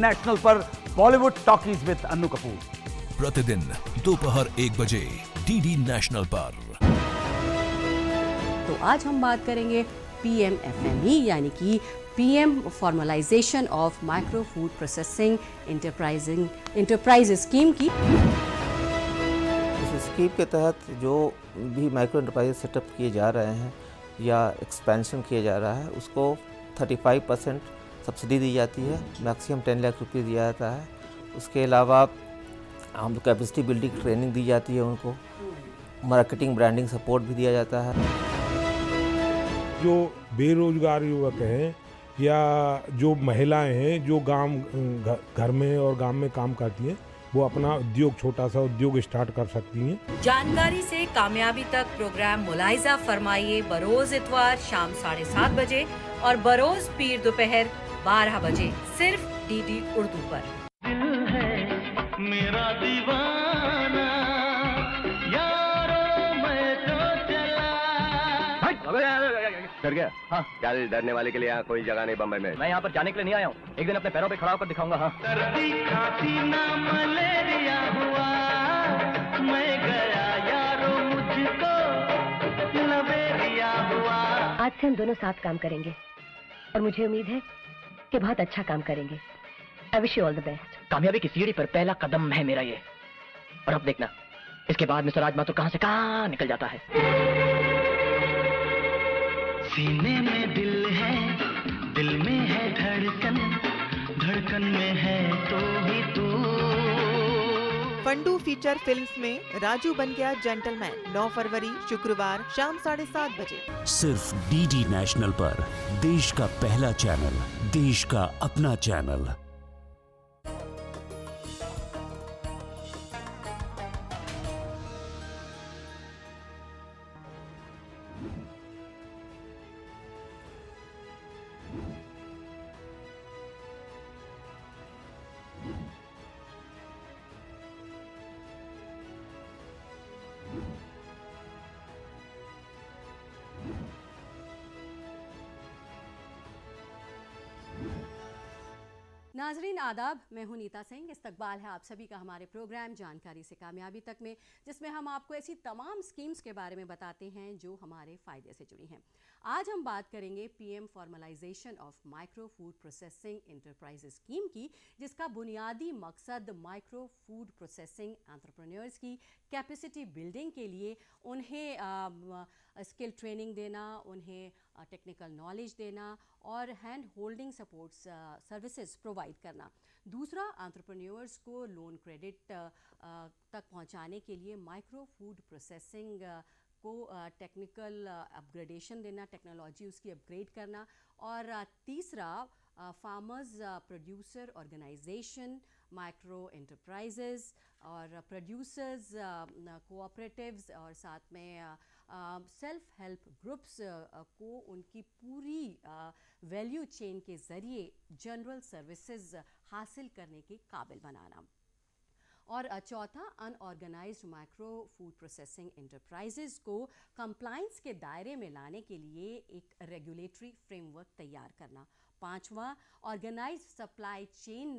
National पर Bollywood talkies with Annu Kapoor प्रतिदिन दोपहर 1 बजे डीडी नेशनल पर। तो आज हम बात करेंगे PMFME यानी कि PM formalisation of micro food processing enterprise scheme की। इस स्कीम के तहत जो भी माइक्रो एंटरप्राइज सेटअप किए जा रहे हैं या एक्सपेंशन किया जा रहा है उसको 35% सब्सिडी दी जाती है, मैक्सिमम 10 लाख रुपये दिया जाता है। उसके अलावा हम कैपेसिटी बिल्डिंग ट्रेनिंग दी जाती है, उनको मार्केटिंग ब्रांडिंग सपोर्ट भी दिया जाता है। जो बेरोजगार युवक हैं या जो महिलाएं हैं जो घर में और गांव में काम करती हैं, वो अपना उद्योग, छोटा सा उद्योग स्टार्ट कर सकती हैं। जानकारी से कामयाबी तक प्रोग्राम मुलाहिजा फरमाइए बरोज इतवार शाम 7:30 बजे और बरोज पीर दोपहर 12 बजे सिर्फ DD उर्दू पर। दिल है मेरा दीवाना यारो मैं तो चला। डर गया? हाँ। चल, डरने वाले के लिए यहाँ कोई जगह नहीं बम्बई में। मैं यहाँ पर जाने के लिए नहीं आया हूँ, एक दिन अपने पैरों पे खड़ा होकर दिखाऊंगा। हाँ। सर्दी खांसी ना मलेरिया हुआ, मैं गया यारो मुझको लवेरिया हुआ। आज से हम दोनों साथ काम करेंगे और मुझे उम्मीद है कि बहुत अच्छा काम करेंगे। I wish you all the best. कामयाबी की सीढ़ी पर पहला कदम है मेरा ये, और अब देखना इसके बाद मिस्टर राज माथुर कहाँ से कहाँ निकल जाता है। सीने में दिल है, दिल में है धड़कन, धड़कन में है तो ही तू। फंडू फीचर फिल्म्स में राजू बन गया जेंटलमैन 9 फरवरी शुक्रवार शाम 7:30 बजे सिर्फ DD नेशनल पर। देश का पहला चैनल, देश का अपना चैनल। नाजरीन आदाब, मैं हूं नीता सिंह। इस्तकबाल है आप सभी का हमारे प्रोग्राम जानकारी से कामयाबी तक में, जिसमें हम आपको ऐसी तमाम स्कीम्स के बारे में बताते हैं जो हमारे फ़ायदे से जुड़ी हैं। आज हम बात करेंगे PM formalisation of micro food processing enterprise scheme की, जिसका बुनियादी मकसद माइक्रो फूड प्रोसेसिंग एंटरप्रेन्योर्स की कैपेसिटी बिल्डिंग के लिए उन्हें स्किल ट्रेनिंग देना, उन्हें टेक्निकल नॉलेज देना और hand holding support services provide करना। दूसरा, एंटरप्रेन्योर्स को लोन क्रेडिट तक पहुंचाने के लिए माइक्रो फूड प्रोसेसिंग को टेक्निकल अपग्रेडेशन देना, टेक्नोलॉजी उसकी अपग्रेड करना। और तीसरा, farmers producer organisation, micro enterprises और प्रोड्यूसर्स कोऑपरेटिव्स और साथ में सेल्फ हेल्प ग्रुप्स को उनकी पूरी वैल्यू चेन के ज़रिए जनरल सर्विसेज हासिल करने के काबिल बनाना। और चौथा, unorganised micro food processing enterprises को कंप्लाइंस के दायरे में लाने के लिए एक रेगुलेटरी फ्रेमवर्क तैयार करना। पांचवा, ऑर्गेनाइज्ड सप्लाई चेन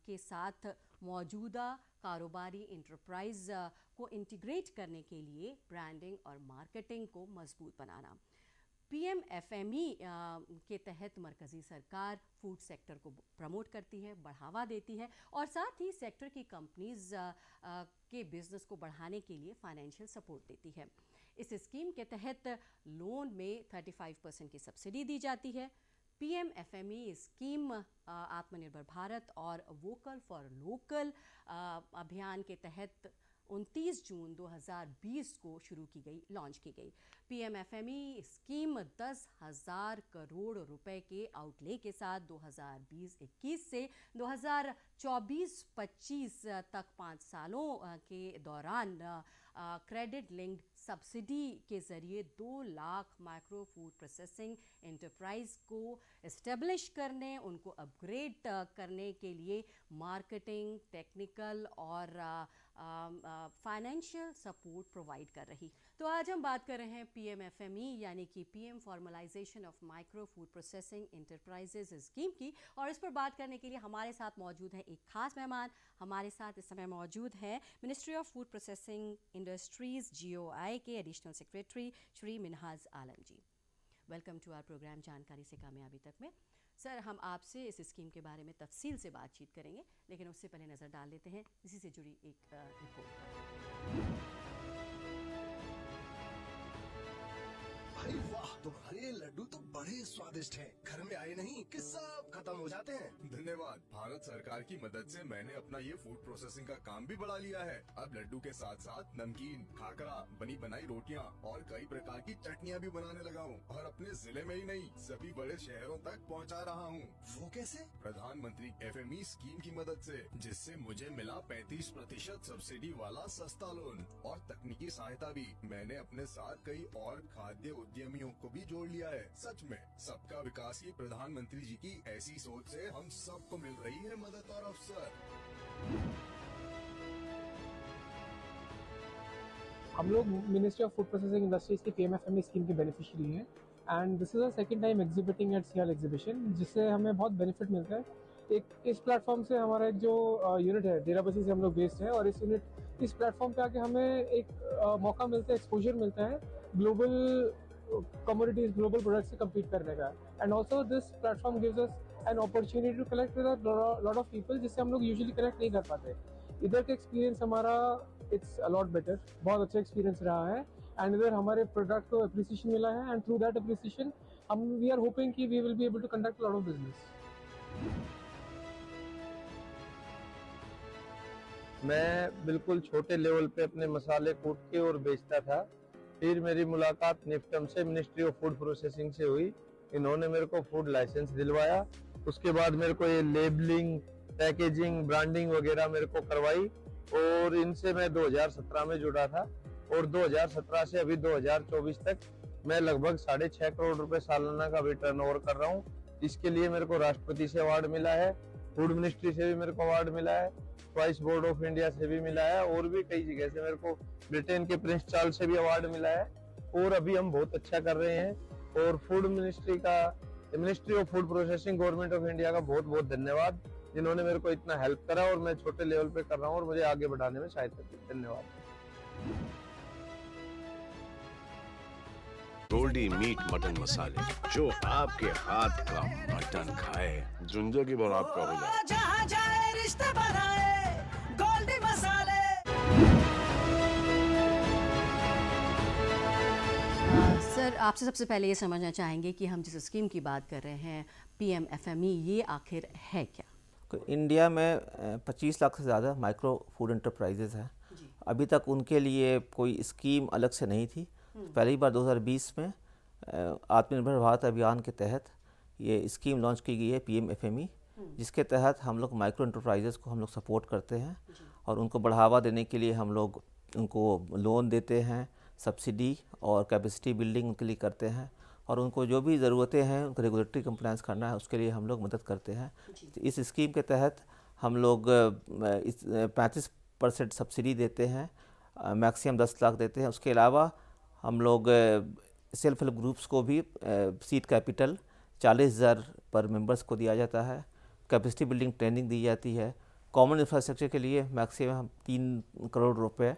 के साथ मौजूदा कारोबारी इंटरप्राइज को इंटीग्रेट करने के लिए ब्रांडिंग और मार्केटिंग को मजबूत बनाना। PMFME के तहत मरकज़ी सरकार फूड सेक्टर को प्रमोट करती है, बढ़ावा देती है और साथ ही सेक्टर की कंपनीज के बिजनेस को बढ़ाने के लिए फाइनेंशियल सपोर्ट देती है। इस स्कीम के तहत लोन में 35% की सब्सिडी दी जाती है। PMFME स्कीम आत्मनिर्भर भारत और वोकल फॉर लोकल अभियान के तहत 29 जून 2020 को शुरू की गई, लॉन्च की गई। PMFME स्कीम 10,000 करोड़ रुपए के आउटले के साथ 2020-21 से 2024-25 तक 5 सालों के दौरान क्रेडिट लिंक्ड सब्सिडी के ज़रिए 2 lakh micro food processing enterprise को इस्टेब्लिश करने, उनको अपग्रेड करने के लिए मार्केटिंग, टेक्निकल और फाइनेंशियल सपोर्ट प्रोवाइड कर रही। तो तो आज हम बात कर रहे हैं PMFME यानी कि PM formalisation of micro food processing enterprises scheme की। और इस पर बात करने के लिए हमारे साथ मौजूद है एक खास मेहमान। हमारे साथ इस समय मौजूद हैं ministry of food processing industries GOI के additional secretary Shri Minhaj Alam ji. Welcome to our programme जानकारी से कामयाबी तक में। सर, हम आपसे इस स्कीम के बारे में तफसील से बातचीत करेंगे, लेकिन उससे पहले नज़र डाल लेते हैं इसी से जुड़ी एक रिपोर्ट पर। भाई वाह, तुम्हारे लड्डू तो बड़े स्वादिष्ट हैं। घर में आए नहीं कि सब खत्म हो जाते हैं। धन्यवाद। भारत सरकार की मदद से मैंने अपना ये फूड प्रोसेसिंग का काम भी बढ़ा लिया है। अब लड्डू के साथ साथ नमकीन, खाकरा, बनी बनाई रोटियां और कई प्रकार की चटनियां भी बनाने लगा हूँ और अपने जिले में ही नहीं सभी बड़े शहरों तक पहुँचा रहा हूँ। वो कैसे? प्रधानमंत्री FME स्कीम की मदद से, जिससे मुझे मिला 35% सब्सिडी वाला सस्ता लोन और तकनीकी सहायता भी। मैंने अपने साथ कई और खाद्य उद्यमियों को भी जोड़ लिया है। सच में सबका विकास की प्रधानमंत्री जी की ऐसी सोच से हम सबको मिल रही है मदद और अवसर। हम लोग ministry of food processing industries की PMFME स्कीम के बेनिफिशियरी हैं and this is a second time exhibiting at SIAL exhibition, जिससे हमें बहुत बेनिफिट मिलता है। एक इस प्लेटफॉर्म से हमारा एक जो यूनिट है डेराबस्सी से हम लोग बेस्ड है, और इस प्लेटफॉर्म पे आके हमें एक मौका मिलता है, एक्सपोजर मिलता है ग्लोबल कमोडिटीज, ग्लोबल प्रोडक्ट्स से कम्पीट करने का। And also this platform gives us an opportunity to collect with lot of people, जिससे हम लोग यूजुअली कनेक्ट नहीं कर पाते। इधर का एक्सपीरियंस हमारा इट्स अ लॉट बेटर, बहुत अच्छा एक्सपीरियंस रहा है। एंड इधर हमारे प्रोडक्ट को अप्रिसिएशन मिला है एंड थ्रू दैट अप्रिसिएशन हम वी आर होपिंग कि we will be able to conduct lot of business. मैं बिल्कुल छोटे लेवल पे अपने मसाले कूट के और बेचता था। फिर मेरी मुलाकात निफ्टम से, मिनिस्ट्री ऑफ फूड प्रोसेसिंग से हुई। इन्होंने मेरे को फूड लाइसेंस दिलवाया। उसके बाद मेरे को ये लेबलिंग, पैकेजिंग, ब्रांडिंग वगैरह मेरे को करवाई और इनसे मैं 2017 में जुड़ा था और 2017 से अभी 2024 तक मैं लगभग 6.5 करोड़ रुपए सालाना का भी टर्नओवर कर रहा हूँ। इसके लिए मेरे को राष्ट्रपति से अवार्ड मिला है, फूड मिनिस्ट्री से भी मेरे को अवार्ड मिला है, ट्वाइस बोर्ड ऑफ इंडिया से भी मिला है और भी कई जगह से मेरे को ब्रिटेन के प्रिंस चार्ल्स से भी अवार्ड मिला है। और अभी हम बहुत अच्छा कर रहे हैं और फूड मिनिस्ट्री का, ministry of food processing, government of India का बहुत बहुत धन्यवाद, जिन्होंने मेरे को इतना हेल्प करा और मैं छोटे लेवल पे कर रहा हूँ और मुझे आगे बढ़ाने में सहायता की। धन्यवाद। गोल्डी मीट मटन मसाले, जो आपके हाथ का मटन खाए जिंदगी भर आपका हो जाए। जहाँ जाए रिश्ते बनाए गोल्डी मसाले। सर, आपसे सबसे पहले ये समझना चाहेंगे कि हम जिस स्कीम की बात कर रहे हैं PMFME, ये आखिर है क्या? इंडिया में 25 लाख से ज़्यादा माइक्रो फूड एंटरप्राइजेज़ हैं। अभी तक उनके लिए कोई स्कीम अलग से नहीं थी। पहली बार 2020 में आत्मनिर्भर भारत अभियान के तहत ये स्कीम लॉन्च की गई है PMFME, जिसके तहत हम लोग माइक्रो एंटरप्राइजेज़ को हम लोग सपोर्ट करते हैं और उनको बढ़ावा देने के लिए हम लोग उनको लोन देते हैं, सब्सिडी और कैपेसिटी बिल्डिंग उनके लिए करते हैं और उनको जो भी ज़रूरतें हैं उनको रेगुलेटरी कंप्लायंस करना है उसके लिए हम लोग मदद करते हैं। इस स्कीम के तहत हम लोग 35% सब्सिडी देते हैं, मैक्सिमम 10 लाख देते हैं। उसके अलावा हम लोग सेल्फ हेल्प ग्रुप्स को भी सीड कैपिटल 40,000 पर मेंबर्स को दिया जाता है, कैपेसिटी बिल्डिंग ट्रेनिंग दी जाती है। कॉमन इंफ्रास्ट्रक्चर के लिए मैक्सिमम 3 करोड़ रुपए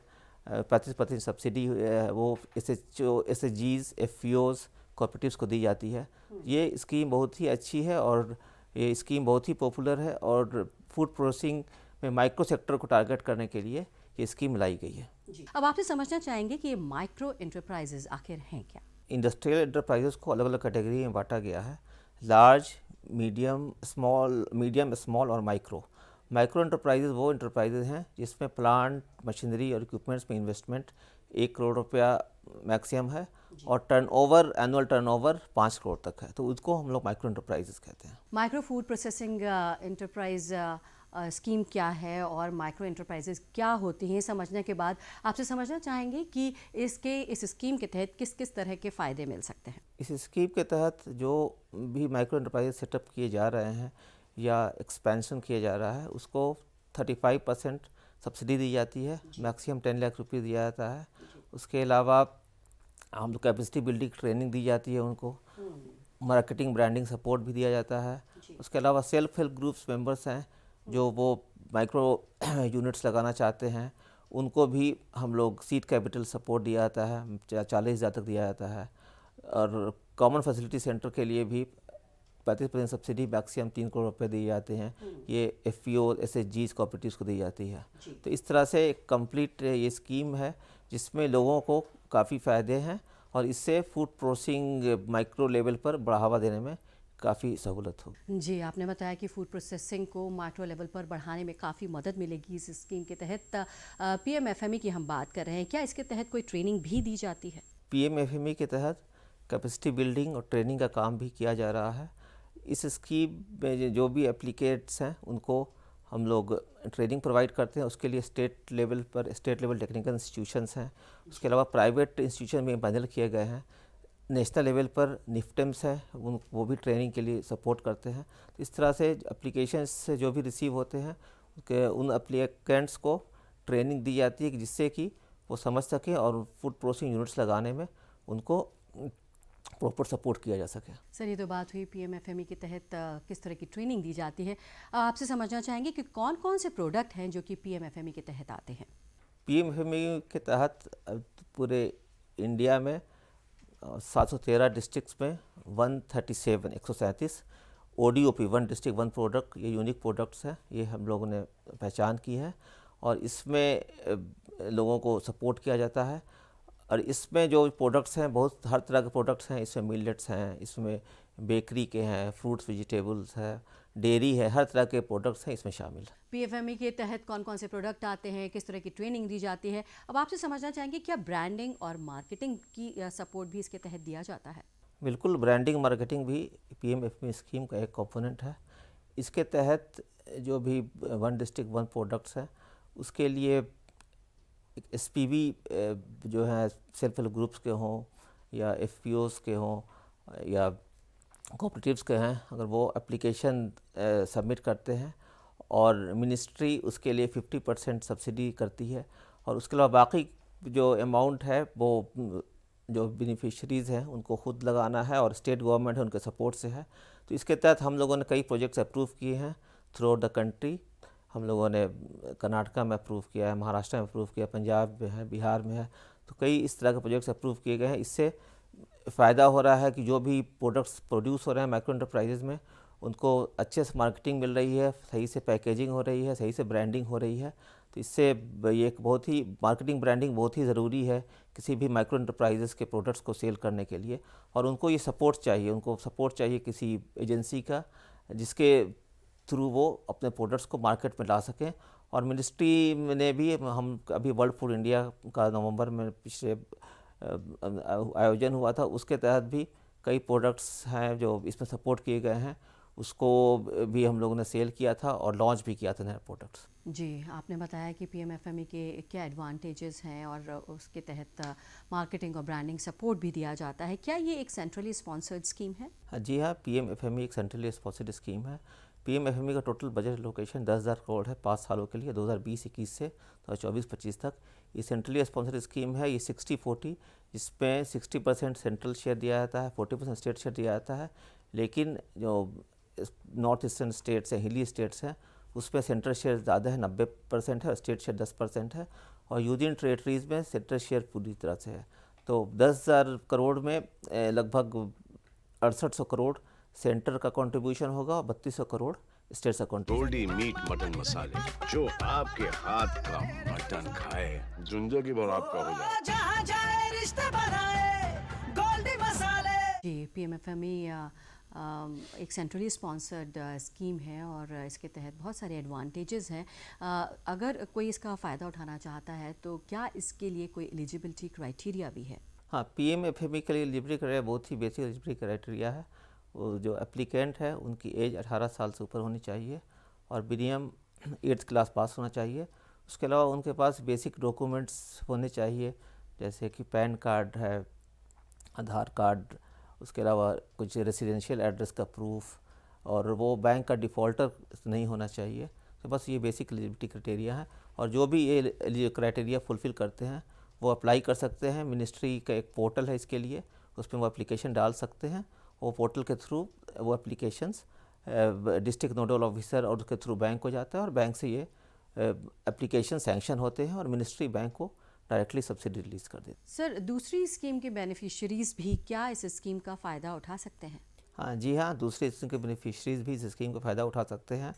35% सब्सिडी वो SHGs, FPOs, कोऑपरेटिव्स को दी जाती है। ये स्कीम बहुत ही अच्छी है और ये स्कीम बहुत ही पॉपुलर है और फूड प्रोसेसिंग में माइक्रो सेक्टर को टारगेट करने के लिए ये स्कीम लाई गई है। अब आपसे समझना चाहेंगे कि ये माइक्रो एंटरप्राइजेज आखिर हैं क्या? इंडस्ट्रियल एंटरप्राइजेज को अलग अलग कैटेगरी में बांटा गया है, लार्ज, मीडियम, स्मॉल और माइक्रो। माइक्रो एंटरप्राइजेज वो एंटरप्राइजेज हैं जिसमें प्लांट, मशीनरी और इक्विपमेंट्स में इन्वेस्टमेंट 1 करोड़ रुपया मैक्सिमम है और टर्नओवर, एनुअल टर्नओवर 5 करोड़ तक है, तो उसको हम लोग माइक्रो एंटरप्राइजेज कहते हैं। Micro food processing enterprise scheme क्या है और माइक्रो एंटरप्राइजेज क्या होती हैं, समझने के बाद आपसे समझना चाहेंगे कि इस स्कीम के तहत किस किस तरह के फ़ायदे मिल सकते हैं। इस स्कीम के तहत जो भी माइक्रो एंटरप्राइजेज सेटअप किए जा रहे हैं या एक्सपेंशन किया जा रहा है उसको 35% सब्सिडी दी जाती है, मैक्सिमम 10 लाख रुपये दिया जाता है। उसके अलावा हम लोग कैपेसिटी बिल्डिंग ट्रेनिंग दी जाती है उनको, मार्केटिंग ब्रांडिंग सपोर्ट भी दिया जाता है। उसके अलावा सेल्फ हेल्प ग्रुप्स मेंबर्स हैं जो वो माइक्रो यूनिट्स लगाना चाहते हैं, उनको भी हम लोग सीड कैपिटल सपोर्ट दिया जाता है, 40,000 तक दिया जाता है। और कॉमन फैसिलिटी सेंटर के लिए भी 35% सब्सिडी मैक्सिमम 3 करोड़ रुपए दिए जाते हैं। ये FPO SHGs कोऑपरेटिव्स को दी जाती है। तो इस तरह से एक कंप्लीट ये स्कीम है जिसमें लोगों को काफ़ी फ़ायदे हैं और इससे फूड प्रोसेसिंग माइक्रो लेवल पर बढ़ावा देने में काफ़ी सहूलत हो। जी, आपने बताया कि फूड प्रोसेसिंग को माइक्रो लेवल पर बढ़ाने में काफ़ी मदद मिलेगी इस स्कीम के तहत। PMFME की हम बात कर रहे हैं, क्या इसके तहत कोई ट्रेनिंग भी दी जाती है? PMFME के तहत कैपेसिटी बिल्डिंग और ट्रेनिंग का काम भी किया जा रहा है। इस स्कीम में जो भी एप्लीकेट्स हैं उनको हम लोग ट्रेनिंग प्रोवाइड करते हैं। उसके लिए स्टेट लेवल टेक्निकल इंस्टीट्यूशंस हैं, उसके अलावा प्राइवेट इंस्टीट्यूशन में पैनल किए गए हैं। नेशनल लेवल पर निफ्टेम्स है, वो भी ट्रेनिंग के लिए सपोर्ट करते हैं। तो इस तरह से एप्लीकेशंस से जो भी रिसीव होते हैं उन एप्लीकेंट्स को ट्रेनिंग दी जाती है कि जिससे कि वो समझ सकें और फूड प्रोसेसिंग यूनिट्स लगाने में उनको प्रॉपर सपोर्ट किया जा सके। सर, ये तो बात हुई PMFME के तहत किस तरह की ट्रेनिंग दी जाती है। आपसे समझना चाहेंगे कि कौन कौन से प्रोडक्ट हैं जो कि PMFME के तहत आते हैं? PMFME के तहत पूरे इंडिया में 713 डिस्ट्रिक्ट्स में 137 ODOP 1 डिस्ट्रिक्ट 1 प्रोडक्ट, ये यूनिक प्रोडक्ट्स हैं, ये हम लोगों ने पहचान की है और इसमें लोगों को सपोर्ट किया जाता है। और इसमें जो प्रोडक्ट्स हैं बहुत हर तरह के प्रोडक्ट्स हैं, इसमें मिलेट्स हैं, इसमें बेकरी के हैं, फ्रूट्स वेजिटेबल्स है, डेयरी है, हर तरह के प्रोडक्ट्स हैं इसमें शामिल। PMFME के तहत कौन कौन से प्रोडक्ट आते हैं, किस तरह की ट्रेनिंग दी जाती है? अब आपसे समझना चाहेंगे क्या ब्रांडिंग और मार्केटिंग की सपोर्ट भी इसके तहत दिया जाता है? बिल्कुल, ब्रांडिंग मार्केटिंग भी PMFME स्कीम का एक कंपोनेंट है। इसके तहत जो भी 1 डिस्ट्रिक्ट 1 प्रोडक्ट्स हैं उसके लिए SPV जो हैं सेल्फ हेल्प ग्रुप्स के हों या FPOs के हों या कोऑपरेटिव्स के हैं, अगर वो एप्लीकेशन सबमिट करते हैं और मिनिस्ट्री उसके लिए 50% सब्सिडी करती है और उसके अलावा बाकी जो अमाउंट है वो जो बेनिफिशरीज़ हैं उनको खुद लगाना है और स्टेट गवर्नमेंट है उनके सपोर्ट से है। तो इसके तहत हम लोगों ने कई प्रोजेक्ट्स अप्रूव किए हैं थ्रू आउट द कंट्री। हम लोगों ने कर्नाटका में अप्रूव किया है, महाराष्ट्र में अप्रूव किया, पंजाब में है, बिहार में है, तो कई इस तरह के प्रोजेक्ट्स अप्रूव किए गए हैं। इससे फ़ायदा हो रहा है कि जो भी प्रोडक्ट्स प्रोड्यूस हो रहे हैं माइक्रो एंटरप्राइजेज़ में उनको अच्छे से मार्केटिंग मिल रही है, सही से पैकेजिंग हो रही है, सही से ब्रांडिंग हो रही है। तो इससे ये एक बहुत ही मार्केटिंग ब्रांडिंग बहुत ही ज़रूरी है किसी भी माइक्रो एंटरप्राइजेज़ के प्रोडक्ट्स को सेल करने के लिए और उनको ये सपोर्ट चाहिए, उनको सपोर्ट चाहिए किसी एजेंसी का जिसके थ्रू वो अपने प्रोडक्ट्स को मार्केट में ला सकें। और मिनिस्ट्री ने भी हम अभी वर्ल्ड फूड इंडिया का नवंबर में पिछले आयोजन हुआ था, उसके तहत भी कई प्रोडक्ट्स हैं जो इसमें सपोर्ट किए गए हैं, उसको भी हम लोगों ने सेल किया था और लॉन्च भी किया था नए प्रोडक्ट्स। जी, आपने बताया कि PMFME के क्या एडवांटेजेस हैं और उसके तहत मार्केटिंग और ब्रांडिंग सपोर्ट भी दिया जाता है। क्या ये एक सेंट्रली स्पॉन्सर्ड स्कीम है? जी हाँ, PMFME एक सेंट्रली स्पॉन्सर्ड स्कीम है। PMFME का टोटल बजट लोकेशन 10,000 करोड़ है 5 सालों के लिए, 2020-21 से 2024-25 तक। ये सेंट्रली स्पॉन्सर्ड स्कीम है। ये 60-40 जिसमें 60% सेंट्रल शेयर दिया जाता है, 40% स्टेट शेयर दिया जाता है। लेकिन जो नॉर्थ ईस्टर्न स्टेट्स हैं, हिली स्टेट्स हैं, उसमें सेंट्रल शेयर ज़्यादा है, 90% है और स्टेट शेयर 10% है। और यूनियन टेरेटरीज़ में सेंट्रल शेयर पूरी तरह से है। तो 10,000 करोड़ में लगभग 6800 करोड़ सेंटर का कंट्रीब्यूशन होगा और 3200 करोड़ स्टेट का गोल्डी मीट मटन मसाले, जो आपके हाथ का मटन खाए जिंदगी भर आपका हो जाए। जहाँ जाए रिश्ते बनाए गोल्डी मसाले। जी, PMFME एक सेंट्रली स्पॉन्सर्ड स्कीम है और इसके तहत बहुत सारे एडवांटेजेस हैं। अगर कोई इसका फ़ायदा उठाना चाहता है तो क्या इसके लिए कोई एलिजिबिलिटी क्राइटेरिया भी है? हाँ, PMFME के लिए एलिजिबिलिटी क्राइटेरिया बहुत ही बेसिक एलिजिबिलिटी क्राइटेरिया है। वो जो एप्लीकेंट है उनकी एज 18 साल से ऊपर होनी चाहिए और मिनिमम 8th क्लास पास होना चाहिए। उसके अलावा उनके पास बेसिक डॉक्यूमेंट्स होने चाहिए जैसे कि पैन कार्ड है, आधार कार्ड, उसके अलावा कुछ रेसिडेंशियल एड्रेस का प्रूफ और वो बैंक का डिफ़ॉल्टर नहीं होना चाहिए। तो बस ये बेसिक एलिजिबिलिटी क्राइटेरिया है और जो भी ये क्राइटेरिया फुलफ़िल करते हैं वो अप्लाई कर सकते हैं। मिनिस्ट्री का एक पोर्टल है इसके लिए, उसमें वो एप्लीकेशन डाल सकते हैं। वो पोर्टल के थ्रू वो एप्लीकेशंस डिस्ट्रिक्ट नोडल ऑफिसर और उसके थ्रू बैंक को जाता है और बैंक से ये एप्लीकेशन सैंक्शन होते हैं और मिनिस्ट्री बैंक को डायरेक्टली सब्सिडी रिलीज़ कर देती है। सर, दूसरी स्कीम के बेनिफिशियरीज भी क्या इस स्कीम का फ़ायदा उठा सकते हैं? हाँ जी हाँ, दूसरे स्कीम के बेनिफिशरीज भी इस स्कीम का फ़ायदा उठा सकते हैं।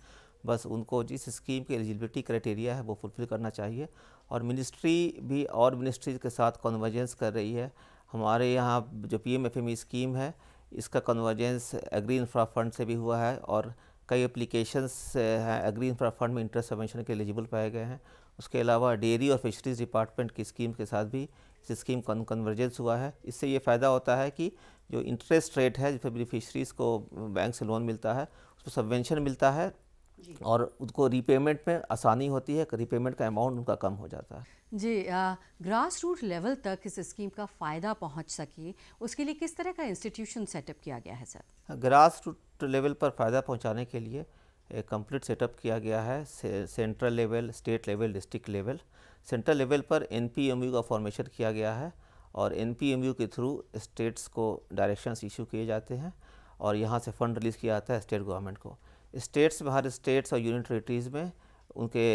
बस उनको जिस स्कीम के एलिजिबिलिटी क्राइटेरिया है वो फुलफ़िल करना चाहिए। और मिनिस्ट्री भी और मिनिस्ट्रीज़ के साथ कन्वर्जेंस कर रही है। हमारे यहाँ जो PMFME स्कीम है इसका कन्वर्जेंस एग्री इंफ्रा फंड से भी हुआ है और कई एप्लीकेशंस हैं एग्री इंफ्रा फंड में इंटरेस्ट सबवेंशन के एलिजिबल पाए गए हैं। उसके अलावा डेयरी और फिशरीज़ डिपार्टमेंट की स्कीम के साथ भी इस स्कीम का कन्वर्जेंस हुआ है। इससे ये फ़ायदा होता है कि जो इंटरेस्ट रेट है जिस पर बेनिफिशरीज़ को बैंक से लोन मिलता है उस पर सबवेंशन मिलता है और उनको रीपेमेंट में आसानी होती है, रिपेमेंट का अमाउंट उनका कम हो जाता है। जी, ग्रास रूट लेवल तक इस स्कीम का फ़ायदा पहुंच सके उसके लिए किस तरह का इंस्टीट्यूशन सेटअप किया गया है सर? ग्रास रूट लेवल पर फ़ायदा पहुंचाने के लिए एक कंप्लीट सेटअप किया गया है। Central level, state level, district level. Central level पर NPMU का फॉर्मेशन किया गया है और NPMU के थ्रू स्टेट्स को डायरेक्शंस इशू किए जाते हैं और यहाँ से फ़ंड रिलीज़ किया जाता है स्टेट गवर्नमेंट को। स्टेट्स में हर स्टेट्स और यूनियन टेरिटरीज़ में उनके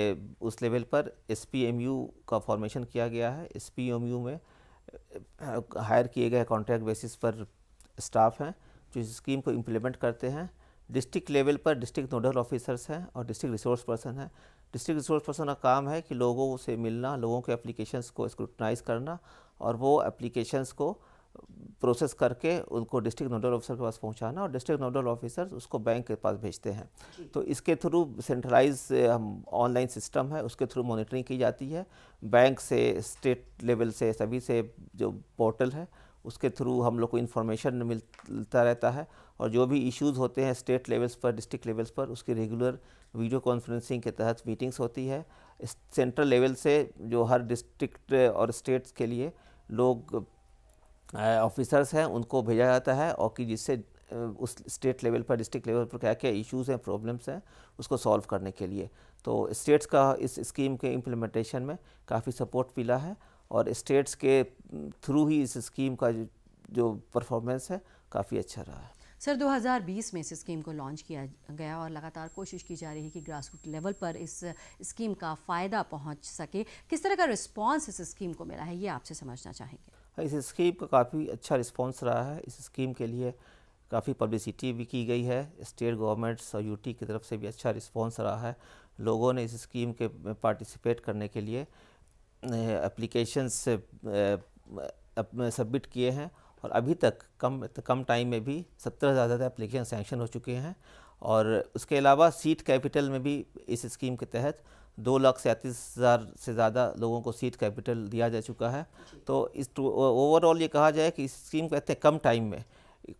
उस लेवल पर SPMU का फॉर्मेशन किया गया है। SPMU में हायर किए गए कॉन्ट्रैक्ट बेसिस पर स्टाफ हैं जो इस स्कीम को इम्प्लीमेंट करते हैं। डिस्ट्रिक्ट लेवल पर डिस्ट्रिक्ट नोडल ऑफिसर्स हैं और डिस्ट्रिक्ट रिसोर्स पर्सन हैं। डिस्ट्रिक्ट रिसोर्स पर्सन का काम है कि लोगों से मिलना, लोगों के एप्लीकेशंस को स्क्रूटनाइज़ करना और वो एप्लीकेशंस को प्रोसेस करके उनको डिस्ट्रिक्ट नोडल ऑफिसर के पास पहुंचाना और डिस्ट्रिक्ट नोडल ऑफिसर उसको बैंक के पास भेजते हैं। तो इसके थ्रू सेंट्रलाइज ऑनलाइन सिस्टम है, उसके थ्रू मॉनिटरिंग की जाती है। बैंक से, स्टेट लेवल से, सभी से जो पोर्टल है उसके थ्रू हम लोग को इन्फॉर्मेशन मिलता रहता है और जो भी इश्यूज़ होते हैं स्टेट लेवल्स पर, डिस्ट्रिक्ट लेवल्स पर, उसकी रेगुलर वीडियो कॉन्फ्रेंसिंग के तहत मीटिंग्स होती है। सेंट्रल लेवल से जो हर डिस्ट्रिक्ट और स्टेट्स के लिए लोग ऑफिसर्स हैं उनको भेजा जाता है और कि जिससे उस स्टेट लेवल पर, डिस्ट्रिक्ट लेवल पर क्या क्या इश्यूज़ हैं, प्रॉब्लम्स हैं, उसको सॉल्व करने के लिए। तो स्टेट्स का इस स्कीम के इम्प्लीमेंटेशन में काफ़ी सपोर्ट मिला है और स्टेट्स के थ्रू ही इस स्कीम का जो परफॉर्मेंस है काफ़ी अच्छा रहा है। सर, 2020 में इस स्कीम को लॉन्च किया गया और लगातार कोशिश की जा रही है कि ग्रास रूट लेवल पर इस स्कीम का फ़ायदा पहुंच सके। किस तरह का रिस्पांस इस स्कीम को मिला है ये आपसे समझना चाहेंगे? इस स्कीम का काफ़ी अच्छा रिस्पांस रहा है। इस स्कीम के लिए काफ़ी पब्लिसिटी भी की गई है। स्टेट गवर्नमेंट्स और UT की तरफ से भी अच्छा रिस्पांस रहा है। लोगों ने इस स्कीम के पार्टिसिपेट करने के लिए एप्लीकेशंस सबमिट किए हैं और अभी तक कम टाइम में भी 17 से ज़्यादा एप्लीकेशन सैंक्शन हो चुके हैं। और उसके अलावा सीट कैपिटल में भी इस स्कीम के तहत 2,37,000 से ज़्यादा लोगों को सीट कैपिटल दिया जा चुका है। तो इस ओवरऑल ये कहा जाए कि इस स्कीम कहते हैं कम टाइम में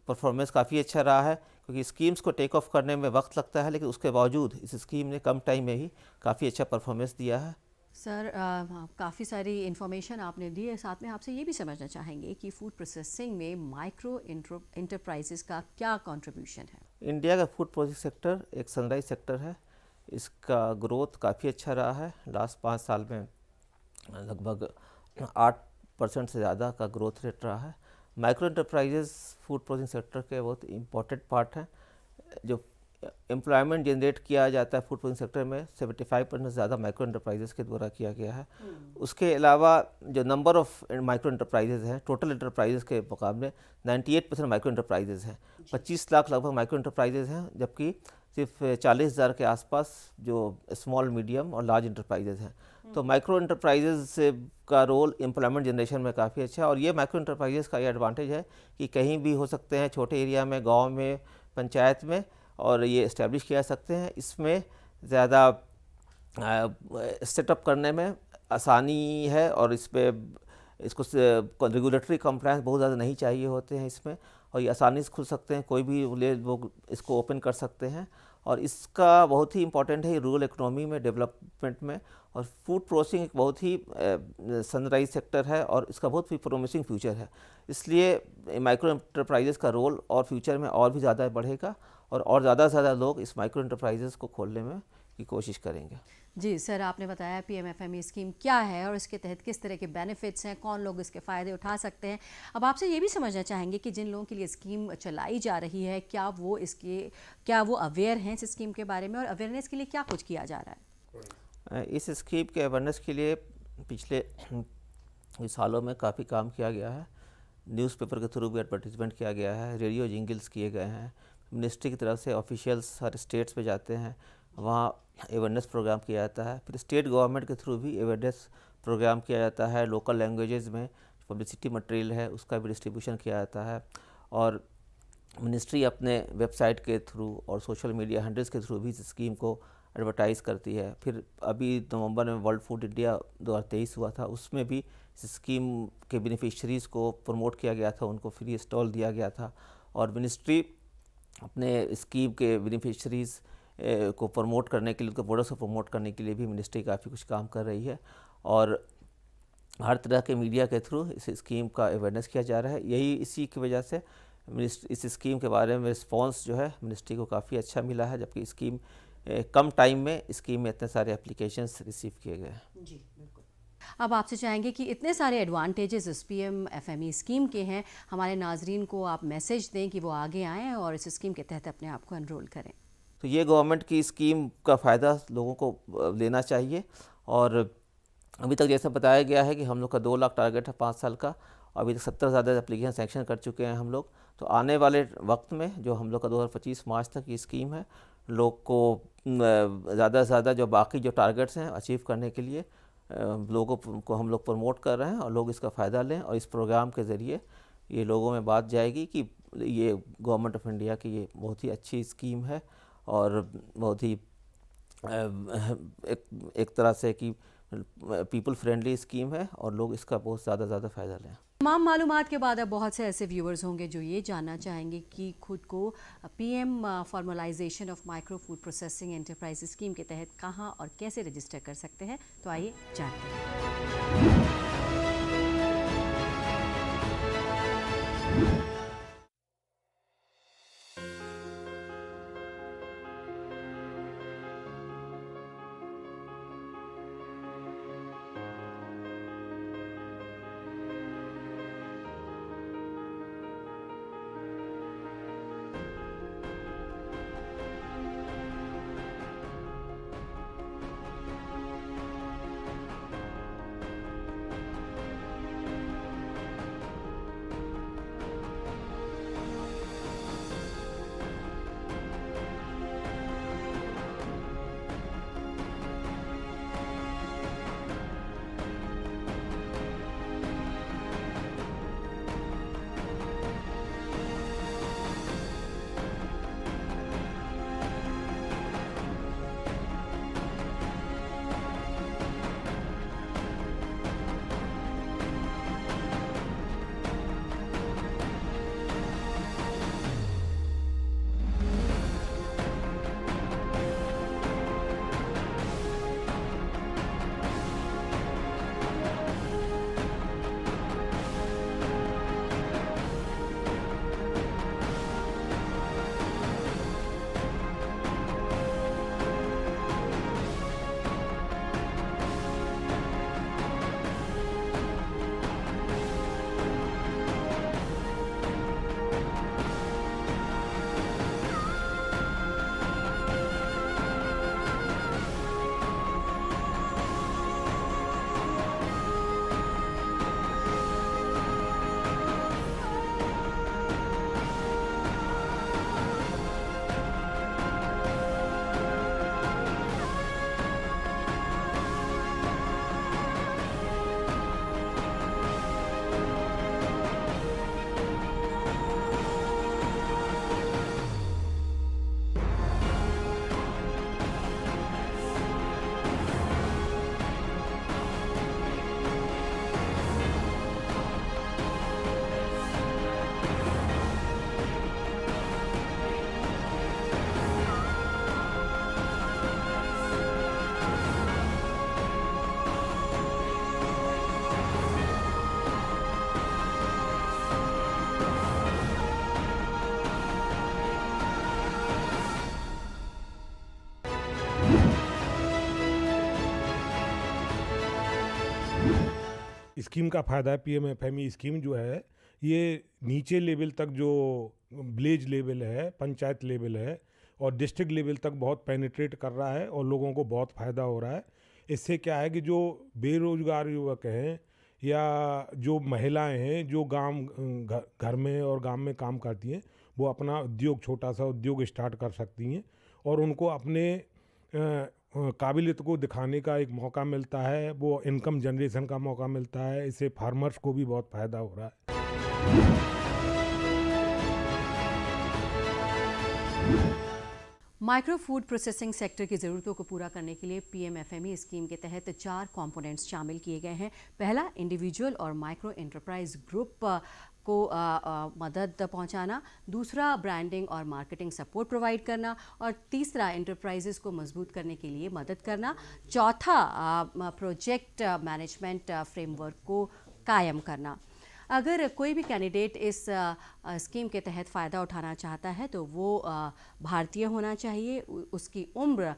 परफॉर्मेंस काफ़ी अच्छा रहा है, क्योंकि स्कीम्स को टेक ऑफ करने में वक्त लगता है लेकिन उसके बावजूद इस स्कीम ने कम टाइम में ही काफ़ी अच्छा परफॉर्मेंस दिया है। सर, काफ़ी सारी इन्फॉर्मेशन आपने दी है, साथ में आपसे ये भी समझना चाहेंगे कि फूड प्रोसेसिंग में माइक्रो इंटरप्राइजेस का क्या कंट्रीब्यूशन है? इंडिया का फूड प्रोसेसिंग सेक्टर एक सनराइज सेक्टर है। इसका ग्रोथ काफ़ी अच्छा रहा है। लास्ट 5 साल में लगभग 8% से ज़्यादा का ग्रोथ रेट रहा है। Micro enterprises food processing sector के बहुत इम्पॉर्टेंट पार्ट हैं। जो एम्प्लॉयमेंट जनरेट किया जाता है फूड प्रोसेसिंग सेक्टर में 75% से ज़्यादा माइक्रो इंटरप्राइजेस के द्वारा किया गया है। उसके अलावा जो नंबर ऑफ़ माइक्रो इंटरप्राइजेस हैं टोटल इंटरप्राइजेस के मुकाबले 98% माइक्रो इंटरप्राइजेस हैं। 25 लाख लगभग माइक्रो इंटरप्राइजेस हैं, जबकि सिर्फ 40,000 के आसपास जो स्मॉल, मीडियम और लार्ज इंटरप्राइजेस हैं। तो माइक्रो इंटरप्राइजेस का रोल एम्प्लॉयमेंट जनरेशन में काफ़ी अच्छा है और ये माइक्रो इंटरप्राइजेस का ये एडवांटेज है कि कहीं भी हो सकते हैं, छोटे एरिया में, गाँव में, पंचायत में, और ये इस्टेब्लिश किया सकते हैं। इसमें ज़्यादा सेटअप करने में आसानी है और इसको रेगुलेटरी कंप्लायंस बहुत ज़्यादा नहीं चाहिए होते हैं इसमें, और ये आसानी से खुल सकते हैं। कोई भी लोग इसको ओपन कर सकते हैं और इसका बहुत ही इम्पोर्टेंट है रूरल इकोनॉमी में, डेवलपमेंट में। और फूड प्रोसेसिंग एक बहुत ही सनराइज सेक्टर है और इसका बहुत ही प्रोमिसिंग फ्यूचर है। इसलिए माइक्रो इंटरप्राइजेस का रोल और फ्यूचर में और भी ज़्यादा बढ़ेगा और ज़्यादा से ज़्यादा लोग इस माइक्रो इंटरप्राइजेस को खोलने में की कोशिश करेंगे। जी सर, आपने बताया पीएमएफएमई स्कीम क्या है और इसके तहत किस तरह के बेनिफिट्स हैं, कौन लोग इसके फ़ायदे उठा सकते हैं। अब आपसे ये भी समझना चाहेंगे कि जिन लोगों के लिए स्कीम चलाई जा रही है, क्या वो अवेयर हैं इस स्कीम के बारे में, और अवेयरनेस के लिए क्या कुछ किया जा रहा है? इस स्कीम के अवेयरनेस के लिए पिछले सालों में काफ़ी काम किया गया है। न्यूज़पेपर के थ्रू भी एडवर्टीजमेंट किया गया है, रेडियो जिंगल्स किए गए हैं, मिनिस्ट्री की तरफ से ऑफिशियल्स हर स्टेट्स पे जाते हैं, वहाँ अवेयरनेस प्रोग्राम किया जाता है। फिर स्टेट गवर्नमेंट के थ्रू भी अवेयरनेस प्रोग्राम किया जाता है। लोकल लैंग्वेजेस में पब्लिसिटी मटेरियल है उसका भी डिस्ट्रीब्यूशन किया जाता है, और मिनिस्ट्री अपने वेबसाइट के थ्रू और सोशल मीडिया हैंडल्स के थ्रू भी इस स्कीम को एडवर्टाइज़ करती है। फिर अभी नवंबर में वर्ल्ड फूड इंडिया 2023 हुआ था, उसमें भी इस स्कीम के बेनिफिशरीज़ को प्रमोट किया गया था, उनको फ्री स्टॉल दिया गया था। और मिनिस्ट्री अपने स्कीम के बेनिफिशरीज़ को प्रमोट करने के लिए, उनके प्रोडक्ट्स को प्रमोट करने के लिए भी मिनिस्ट्री काफ़ी कुछ काम कर रही है, और हर तरह के मीडिया के थ्रू इस स्कीम का अवेयरनेस किया जा रहा है। इसी की वजह से इस स्कीम के बारे में रिस्पॉन्स जो है मिनिस्ट्री को काफ़ी अच्छा मिला है, जबकि स्कीम कम टाइम में स्कीम में इतने सारे एप्लीकेशंस रिसीव किए गए हैं। जी बिल्कुल। अब आपसे चाहेंगे कि इतने सारे एडवांटेजेस इस पीएमएफएमई स्कीम के हैं, हमारे नाजरीन को आप मैसेज दें कि वो आगे आएँ और इस स्कीम के तहत अपने आप को एनरोल करें। तो ये गवर्नमेंट की स्कीम का फ़ायदा लोगों को लेना चाहिए, और अभी तक जैसा बताया गया है कि हम लोग का 2 लाख टारगेट है 5 साल का, अभी तक 70 ज़्यादा एप्लीकेशन सैंक्शन कर चुके हैं हम लोग। तो आने वाले वक्त में जो हम लोग का 2025 मार्च तक की स्कीम है, लोग को ज़्यादा से ज़्यादा जो बाकी जो टारगेट्स हैं अचीव करने के लिए लोगों को हम लोग प्रमोट कर रहे हैं, और लोग इसका फ़ायदा लें, और इस प्रोग्राम के ज़रिए ये लोगों में बात जाएगी कि ये गवर्नमेंट ऑफ इंडिया की ये बहुत ही अच्छी स्कीम है, और बहुत ही एक तरह से कि पीपल फ्रेंडली स्कीम है, और लोग इसका बहुत ज़्यादा फ़ायदा लें। तमाम मालूमात के बाद अब बहुत से ऐसे व्यूअर्स होंगे जो ये जानना चाहेंगे कि खुद को PM formalisation of micro food processing enterprise scheme के तहत कहां और कैसे रजिस्टर कर सकते हैं। तो आइए जानते हैं। स्कीम का फ़ायदा है, PMFME स्कीम जो है ये नीचे लेवल तक जो विलेज लेवल है, पंचायत लेवल है और डिस्ट्रिक्ट लेवल तक बहुत पेनिट्रेट कर रहा है और लोगों को बहुत फ़ायदा हो रहा है। इससे क्या है कि जो बेरोजगार युवक हैं या जो महिलाएं हैं जो घर में और गांव में काम करती हैं, वो अपना उद्योग, छोटा सा उद्योग स्टार्ट कर सकती हैं और उनको अपने काबिलियत को दिखाने का एक मौका मिलता है, वो इनकम जनरेशन का मौका मिलता है। इससे फार्मर्स को भी बहुत फ़ायदा हो रहा है। माइक्रो फूड प्रोसेसिंग सेक्टर की ज़रूरतों को पूरा करने के लिए PMFME स्कीम के तहत 4 कंपोनेंट्स शामिल किए गए हैं। पहला, इंडिविजुअल और माइक्रो एंटरप्राइज ग्रुप को मदद पहुंचाना, दूसरा ब्रांडिंग और मार्केटिंग सपोर्ट प्रोवाइड करना और तीसरा एंटरप्राइजेस को मजबूत करने के लिए मदद करना, चौथा प्रोजेक्ट मैनेजमेंट फ्रेमवर्क को कायम करना। अगर कोई भी कैंडिडेट इस स्कीम के तहत फ़ायदा उठाना चाहता है तो वो भारतीय होना चाहिए, उसकी उम्र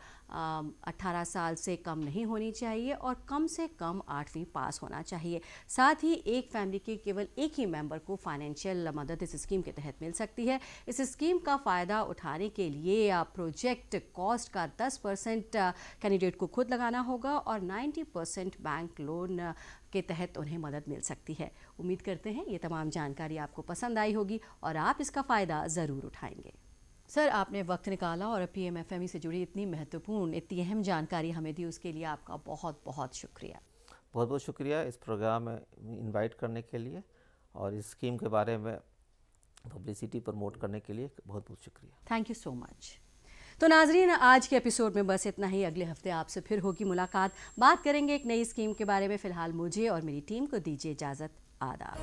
18 साल से कम नहीं होनी चाहिए और कम से कम 8वीं पास होना चाहिए। साथ ही एक फैमिली के केवल एक ही मेंबर को फाइनेंशियल मदद इस स्कीम के तहत मिल सकती है। इस स्कीम का फ़ायदा उठाने के लिए प्रोजेक्ट कॉस्ट का 10% कैंडिडेट को खुद लगाना होगा और 90% बैंक लोन के तहत उन्हें मदद मिल सकती है। उम्मीद करते हैं ये तमाम जानकारी आपको पसंद आई होगी और आप इसका फ़ायदा ज़रूर उठाएंगे। सर, आपने वक्त निकाला और PMFME से जुड़ी इतनी महत्वपूर्ण, इतनी अहम जानकारी हमें दी, उसके लिए आपका बहुत बहुत शुक्रिया। बहुत बहुत शुक्रिया इस प्रोग्राम में इनवाइट करने के लिए और इस स्कीम के बारे में पब्लिसिटी प्रमोट करने के लिए बहुत बहुत शुक्रिया। Thank you so much. तो नाजरीन, आज के एपिसोड में बस इतना ही। अगले हफ्ते आपसे फिर होगी मुलाकात, बात करेंगे एक नई स्कीम के बारे में। फ़िलहाल मुझे और मेरी टीम को दीजिए इजाज़त। आदाब।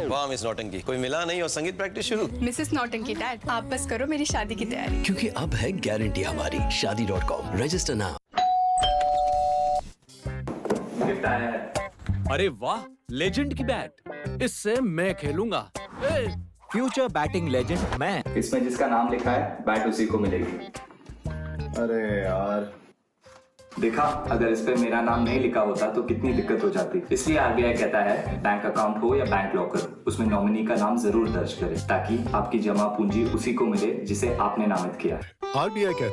वाह मिस नौटंकी, कोई मिला नहीं और संगीत प्रैक्टिस शुरू। मिसेस नौटंकी डैड, आप बस करो मेरी शादी की तैयारी, क्योंकि अब है गारंटी हमारी। शादी.com, रजिस्टर नाउ। गिफ्ट आया है। अरे वाह, लेजेंड की बैट, इससे मैं खेलूंगा। फ्यूचर बैटिंग लेजेंड मैं। इसमें जिसका नाम लिखा है बैट उसी को मिलेगी। अरे यार, देखा, अगर इस पे मेरा नाम नहीं लिखा होता तो कितनी दिक्कत हो जाती। इसलिए RBI कहता है बैंक अकाउंट हो या बैंक लॉकर, उसमें नॉमिनी का नाम जरूर दर्ज करें ताकि आपकी जमा पूंजी उसी को मिले जिसे आपने नामित किया। RBI कहता